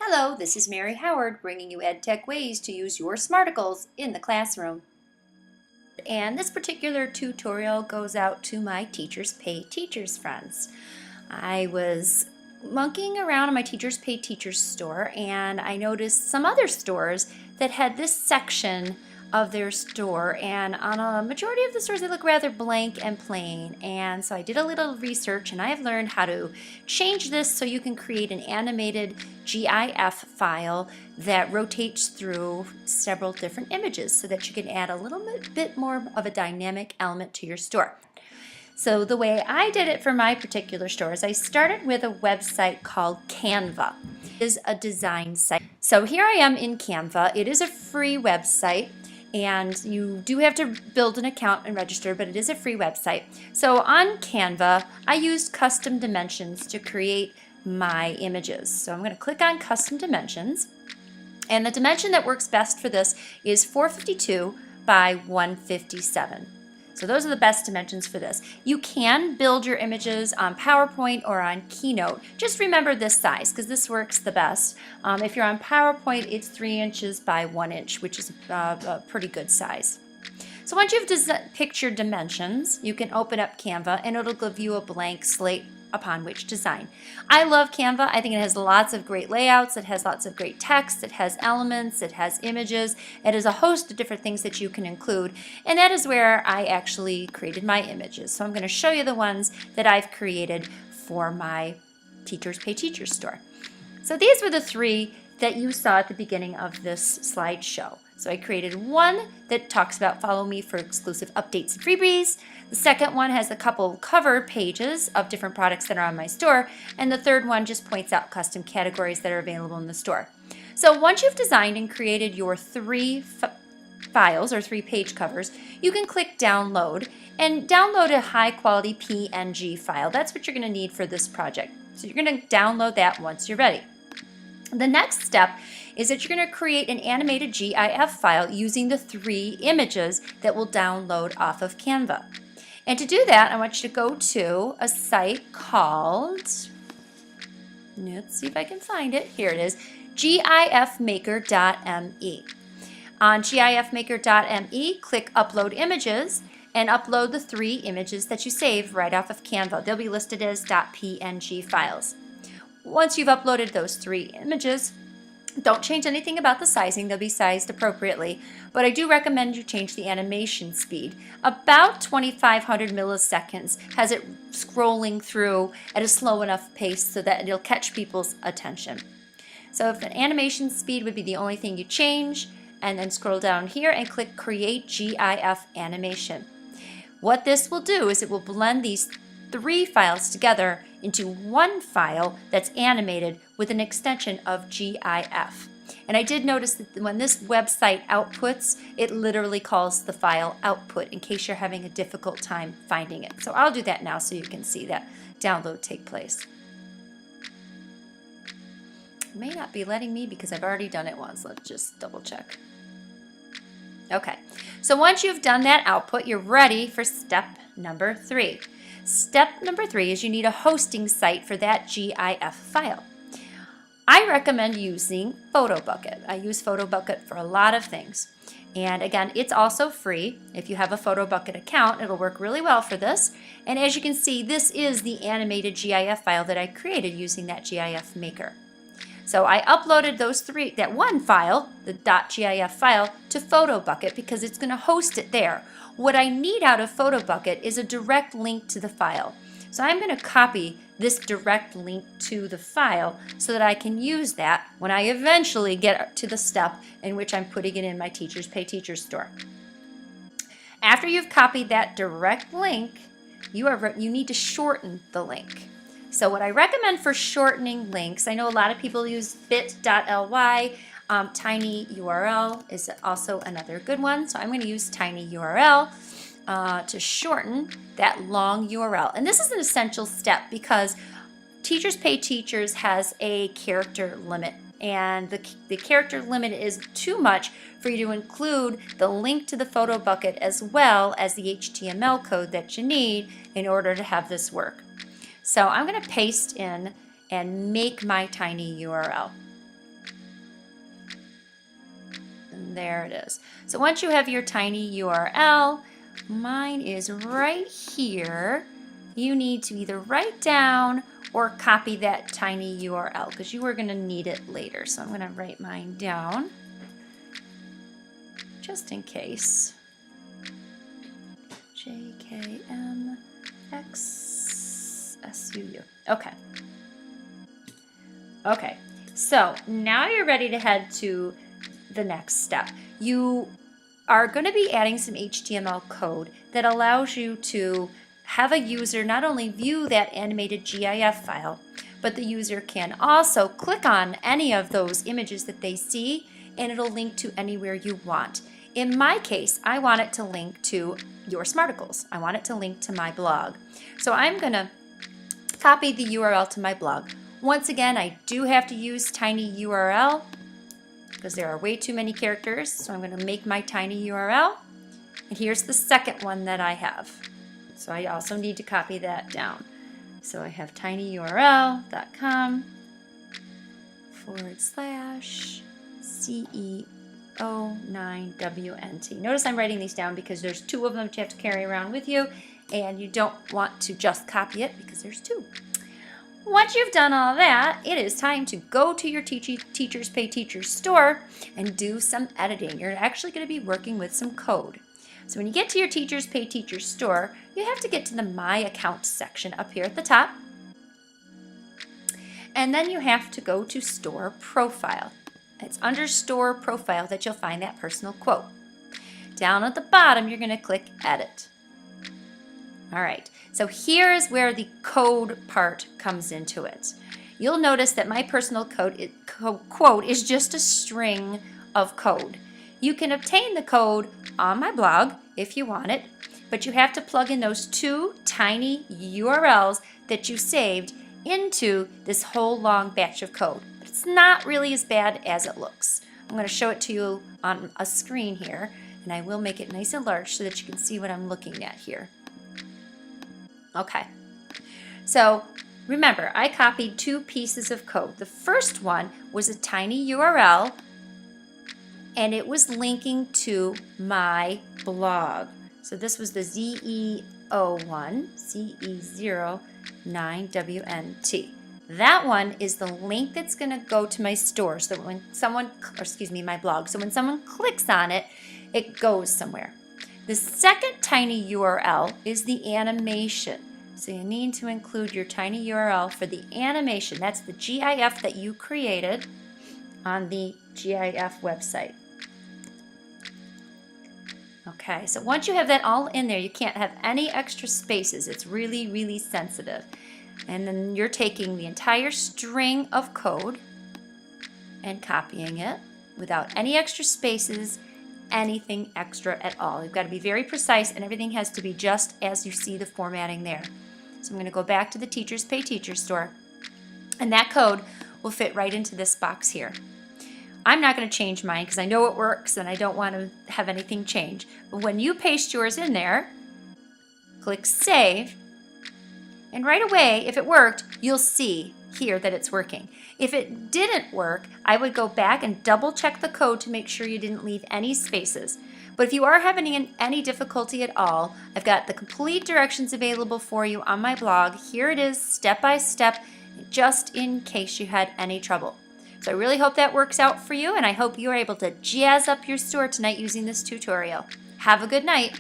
Hello, this is Mary Howard bringing you EdTech ways to use your Smarticles in the classroom. And this particular tutorial goes out to my Teachers Pay Teachers friends. I was monkeying around in my Teachers Pay Teachers store and I noticed some other stores that had this section of their store, and on a majority of the stores they look rather blank and plain, and so I did a little research and I have learned how to change this so you can create an animated GIF file that rotates through several different images so that you can add a little bit more of a dynamic element to your store. So the way I did it for my particular store is I started with a website called Canva. It is a design site. So here I am in Canva. It is a free website, and you do have to build an account and register, but it is a free website. So on Canva, I used custom dimensions to create my images. So I'm going to click on custom dimensions, and the dimension that works best for this is 452 by 157. So those are the best dimensions for this. You can build your images on PowerPoint or on Keynote. Just remember this size because this works the best. If you're on PowerPoint, it's 3 inches by 1 inch, which is a pretty good size. So once you've picked your dimensions, you can open up Canva and it'll give you a blank slate upon which to design. I love Canva. I think it has lots of great layouts. It has lots of great text. It has elements. It has images. It has a host of different things that you can include. And that is where I actually created my images. So I'm going to show you the ones that I've created for my Teachers Pay Teachers store. So these were the 3 that you saw at the beginning of this slideshow. So I created one that talks about follow me for exclusive updates and freebies. The second one has a couple cover pages of different products that are on my store. And the third one just points out custom categories that are available in the store. So once you've designed and created your 3 files or 3 page covers, you can click download and download a high quality PNG file. That's what you're going to need for this project. So you're going to download that once you're ready. The next step is that you're going to create an animated GIF file using the 3 images that will download off of Canva. And to do that, I want you to go to a site called, let's see if I can find it. Here it is, gifmaker.me. On gifmaker.me, click Upload Images and upload the 3 images that you saved right off of Canva. They'll be listed as .png files. Once you've uploaded those 3 images, don't change anything about the sizing. They'll be sized appropriately, but I do recommend you change the animation speed. About 2,500 milliseconds has it scrolling through at a slow enough pace so that it'll catch people's attention. So if the animation speed would be the only thing you change, and then scroll down here and click Create GIF Animation. What this will do is it will blend these 3 files together into one file that's animated with an extension of GIF. And I did notice that when this website outputs, it literally calls the file output in case you're having a difficult time finding it. So I'll do that now so you can see that download take place. It may not be letting me because I've already done it once. Let's just double check. Okay, so once you've done that output, you're ready for step number 3. Step number 3 is you need a hosting site for that GIF file. I recommend using Photobucket. I use Photobucket for a lot of things. And again, it's also free. If you have a Photobucket account, it'll work really well for this. And as you can see, this is the animated GIF file that I created using that GIF Maker. So I uploaded that one file, the .gif file, to Photobucket because it's going to host it there. What I need out of Photobucket is a direct link to the file. So I'm going to copy this direct link to the file so that I can use that when I eventually get to the step in which I'm putting it in my Teachers Pay Teachers store. After you've copied that direct link, you need to shorten the link. So what I recommend for shortening links, I know a lot of people use bit.ly. Tinyurl is also another good one. So I'm going to use Tinyurl to shorten that long URL. And this is an essential step because Teachers Pay Teachers has a character limit. And the character limit is too much for you to include the link to the Photobucket as well as the HTML code that you need in order to have this work. So I'm going to paste in and make my tiny URL. And there it is. So once you have your tiny URL, mine is right here. You need to either write down or copy that tiny URL because you are going to need it later. So I'm going to write mine down just in case. JKMXSUU. Okay. Okay. So now you're ready to head to the next step. You are going to be adding some HTML code that allows you to have a user not only view that animated GIF file, but the user can also click on any of those images that they see and it'll link to anywhere you want. In my case, I want it to link to Your Smarticles. I want it to link to my blog. So I'm going to copy the URL to my blog. Once again, I do have to use tinyurl because there are way too many characters. So I'm going to make my tiny URL. And here's the second one that I have. So I also need to copy that down. So I have tinyurl.com/CEO9WNT. Notice I'm writing these down because there's two of them that you have to carry around with you, and you don't want to just copy it because there's two. Once you've done all that, it is time to go to your Teachers Pay Teachers store and do some editing. You're actually going to be working with some code. So when you get to your Teachers Pay Teachers store, you have to get to the My Account section up here at the top. And then you have to go to Store Profile. It's under Store Profile that you'll find that personal quote. Down at the bottom, you're going to click Edit. All right, so here is where the code part comes into it. You'll notice that my personal quote is just a string of code. You can obtain the code on my blog if you want it, but you have to plug in those two tiny URLs that you saved into this whole long batch of code. But it's not really as bad as it looks. I'm going to show it to you on a screen here, and I will make it nice and large so that you can see what I'm looking at here. Okay, so remember, I copied two pieces of code. The first one was a tiny URL, and it was linking to my blog. So this was the ZE01, ZE09WNT. That one is the link that's going to go to my store. So when someone, my blog. So when someone clicks on it, it goes somewhere. The second tiny URL is the animation. So you need to include your tiny URL for the animation. That's the GIF that you created on the GIF website. Okay, so once you have that all in there, you can't have any extra spaces. It's really, really sensitive. And then you're taking the entire string of code and copying it without any extra spaces, anything extra at all. You've got to be very precise, and everything has to be just as you see the formatting there. So I'm going to go back to the Teachers Pay Teachers store, and that code will fit right into this box here. I'm not going to change mine because I know it works and I don't want to have anything change. But when you paste yours in there, click Save, and right away, if it worked, you'll see here that it's working. If it didn't work, I would go back and double check the code to make sure you didn't leave any spaces. But if you are having any difficulty at all, I've got the complete directions available for you on my blog. Here it is, step by step, just in case you had any trouble. So I really hope that works out for you, and I hope you're able to jazz up your store tonight using this tutorial. Have a good night.